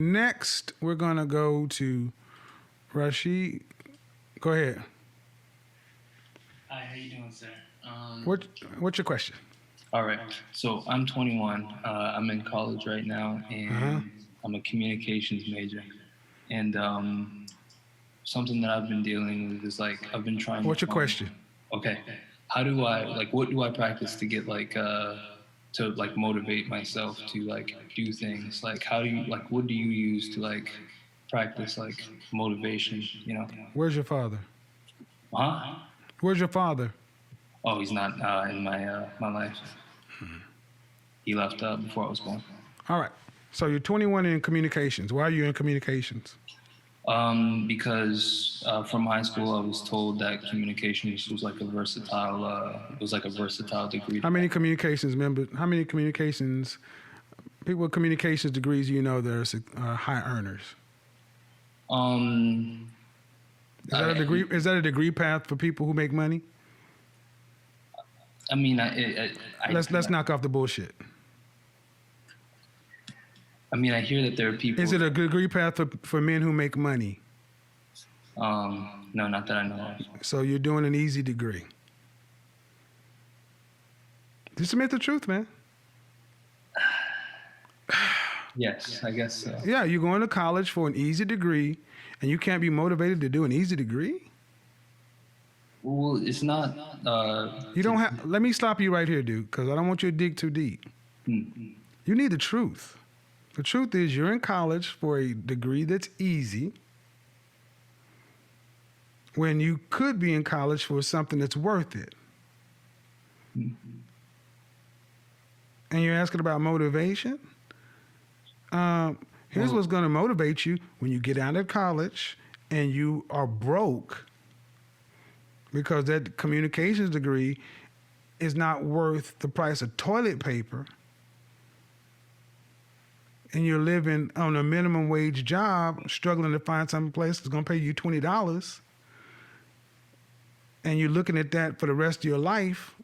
Next, we're going to go to Rashid. Go ahead. Hi, how you doing, sir? What's your question? All right. So I'm 21. I'm in college right now, and I'm a communications major. And something that I've been dealing with is like I've been trying. What's your question? Okay. How do I what do I practice to get to like motivate myself to like do things? Like how do you what do you use to like practice like motivation? You know? Where's your father? Huh? Where's your father? Oh, he's not in my life. He left before I was born. All right. So you're 21 in communications. Why are you in communications? Because from high school, I was told that communications was like a versatile degree. How many communications people with communications degrees that are high earners? Is that a degree path for people who make money? I mean, let's knock off the bullshit. I mean, I hear that there are people. Is it a degree path for men who make money? No, not that I know of. So you're doing an easy degree. Just admit the truth, man. Yes, I guess so. Yeah, you're going to college for an easy degree, and you can't be motivated to do an easy degree? Well, it's not. You don't have. Let me stop you right here, dude, because I don't want you to dig too deep. Mm-hmm. You need the truth. The truth is, you're in college for a degree that's easy, when you could be in college for something that's worth it. Mm-hmm. And you're asking about motivation? Here's what's going to motivate you when you get out of college and you are broke because that communications degree is not worth the price of toilet paper, and you're living on a minimum wage job, struggling to find some place that's going to pay you $20, and you're looking at that for the rest of your life,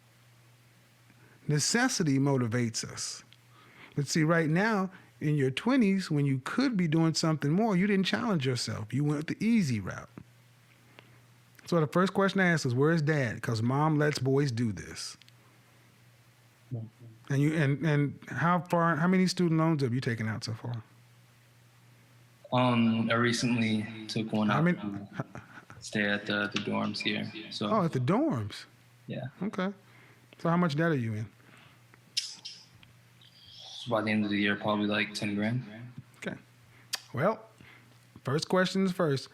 necessity motivates us. But see, right now, in your 20s, when you could be doing something more, you didn't challenge yourself. You went the easy route. So the first question I ask is, where's dad? Because mom lets boys do this. And how many student loans have you taken out so far? I recently took one out to stay at the dorms here. So. Oh, at the dorms? Yeah. Okay. So how much debt are you in? So by the end of the year, probably like 10 grand. Okay. Well, first question is first.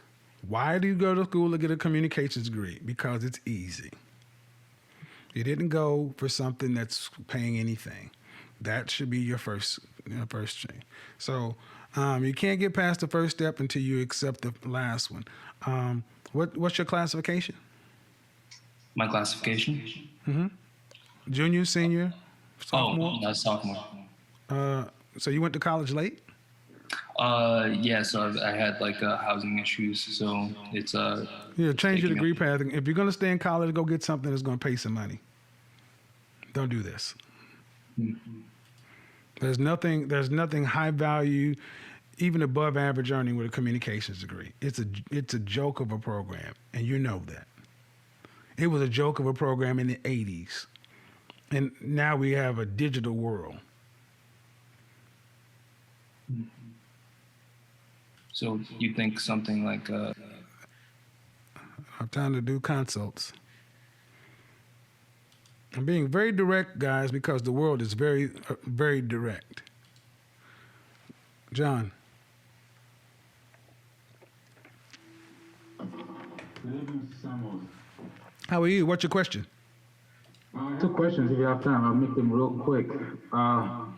Why do you go to school to get a communications degree? Because it's easy. You didn't go for something that's paying anything. That should be your first thing. So you can't get past the first step until you accept the last one. What's your classification? My classification? Mm-hmm. Junior, senior, sophomore? Oh, that's sophomore. So you went to college late? Yeah, so I had like housing issues, so it's change your degree path. If you're gonna stay in college, go get something that's gonna pay some money. Don't do this. Mm-hmm. There's nothing high value, even above average earning with a communications degree. It's a joke of a program, and you know that. It was a joke of a program in the 80s, and now we have a digital world. Mm-hmm. So you think something like I have time to do consults. I'm being very direct, guys, because the world is very, very direct. John. How are you? What's your question? 2 questions if you have time. I'll make them real quick.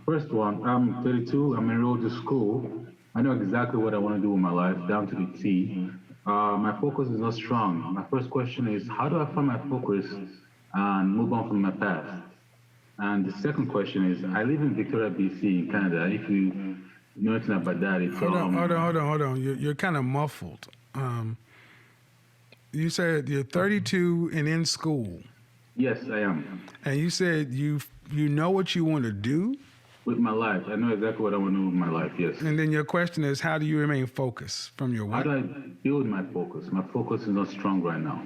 First one, I'm 32. I'm enrolled to school. I know exactly what I want to do with my life, down to the T. My focus is not strong. My first question is, how do I find my focus and move on from my past? And the second question is, I live in Victoria, BC, in Canada. If you know anything about that, it's hold on. You're kind of muffled. You said you're 32 and in school. Yes, I am. And you said you know what you want to do? With my life, I know exactly what I want to do with my life. Yes. And then your question is, how do you remain focused from your How what? do I build my focus? My focus is not strong right now.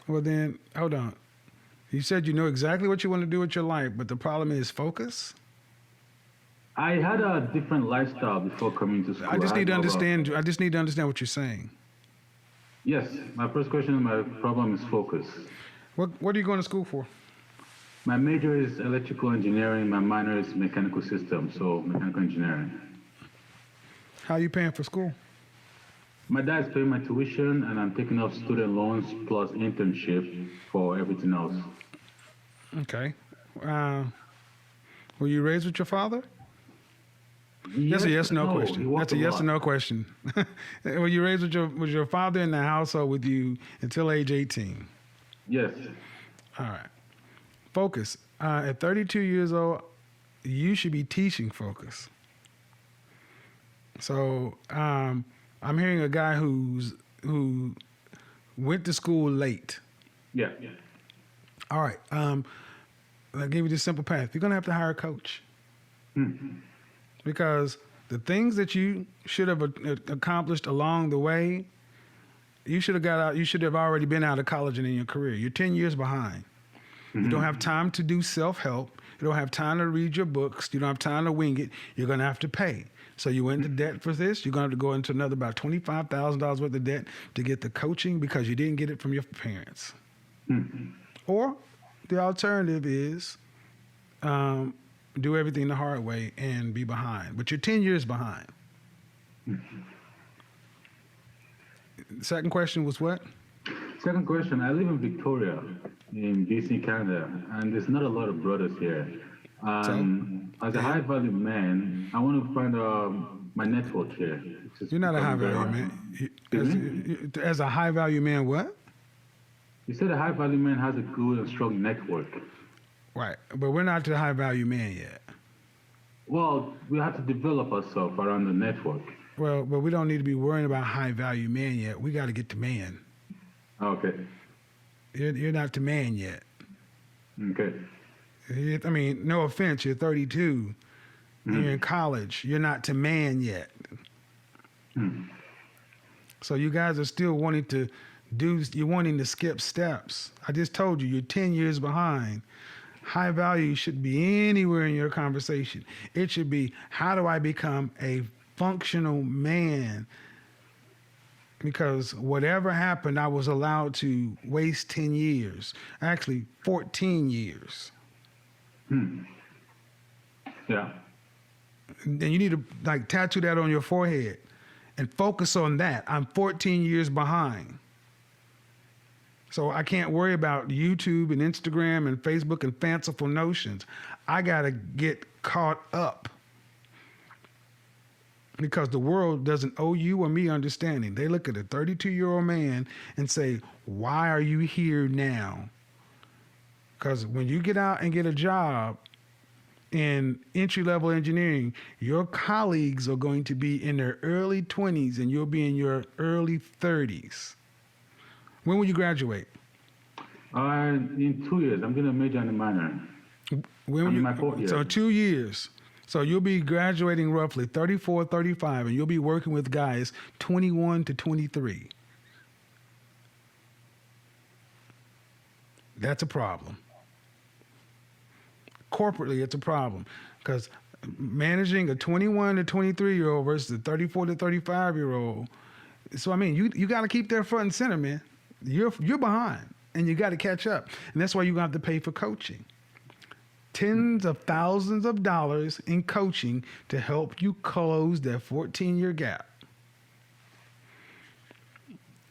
Well, then, hold on. You said you know exactly what you want to do with your life, but the problem is focus? I had a different lifestyle before coming to school. I just had need to more of a- understand. I just need to understand what you're saying. Yes, my first question, my problem is focus. What are you going to school for? My major is electrical engineering. My minor is mechanical systems, so mechanical engineering. How are you paying for school? My dad's paying my tuition, and I'm taking off student loans plus internship for everything else. Okay. Were you raised with your father? Yes, That's a yes/no he question. worked That's a lot. yes or no question. Were you raised with your father in the household with you until age 18? Yes. All right. Focus. At 32 years old, you should be teaching focus. So I'm hearing a guy who went to school late. Yeah. All right. I'll give you this simple path. You're gonna have to hire a coach. Because the things that you should have accomplished along the way, you should have got out. You should have already been out of college and in your career. You're 10 years behind. You don't have time to do self-help. You don't have time to read your books. You don't have time to wing it. You're going to have to pay. So you went into debt for this. You're going to have to go into another about $25,000 worth of debt to get the coaching because you didn't get it from your parents. Or the alternative is do everything the hard way and be behind. But you're 10 years behind. Second question was what? Second question, I live in Victoria, in BC, Canada, and there's not a lot of brothers here. As a high-value man, I want to find my network here. which is You're not a high becoming value very- man. As a high value man, what? You said a high-value man has a good and strong network. Right. But we're not the high value man yet. Well, we have to develop ourselves around the network. Well, but we don't need to be worrying about high value man yet. We got to get to man. Okay. You're not to man yet. Okay. I mean, no offense, you're 32. You're in college. You're not to man yet. So you guys are still wanting to you're wanting to skip steps. I just told you, you're 10 years behind. High value should be anywhere in your conversation. It should be, how do I become a functional man? Because whatever happened, I was allowed to waste 10 years. Actually, 14 years. Yeah. And you need to tattoo that on your forehead and focus on that. I'm 14 years behind. So I can't worry about YouTube and Instagram and Facebook and fanciful notions. I got to get caught up. Because the world doesn't owe you or me understanding. They look at a 32-year-old man and say, why are you here now? Because when you get out and get a job in entry-level engineering, your colleagues are going to be in their early 20s and you'll be in your early 30s. When will you graduate? In 2 years, I'm going to major and a minor. When I'm in my fourth year. So 2 years. So you'll be graduating roughly 34, 35, and you'll be working with guys 21 to 23. That's a problem. Corporately, it's a problem because managing a 21 to 23-year-old versus a 34 to 35-year-old. So, I mean, you got to keep that front and center, man. You're behind, and you got to catch up. And that's why you're going to have to pay for coaching. Tens of thousands of dollars in coaching to help you close that 14-year gap.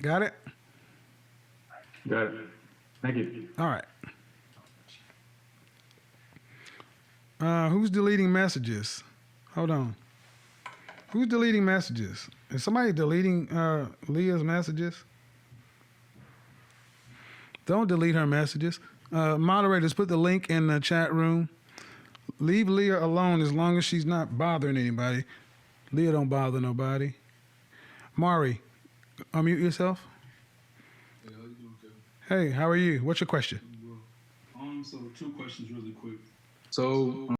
Got it? Got it. Thank you. All right. Who's deleting messages? Hold on. Who's deleting messages? Is somebody deleting Leah's messages? Don't delete her messages. Moderators, put the link in the chat room. Leave Leah alone as long as she's not bothering anybody. Leah don't bother nobody. Mari, unmute yourself. Hey, how you doing, Kevin? Hey, how are you? What's your question? So 2 questions really quick. So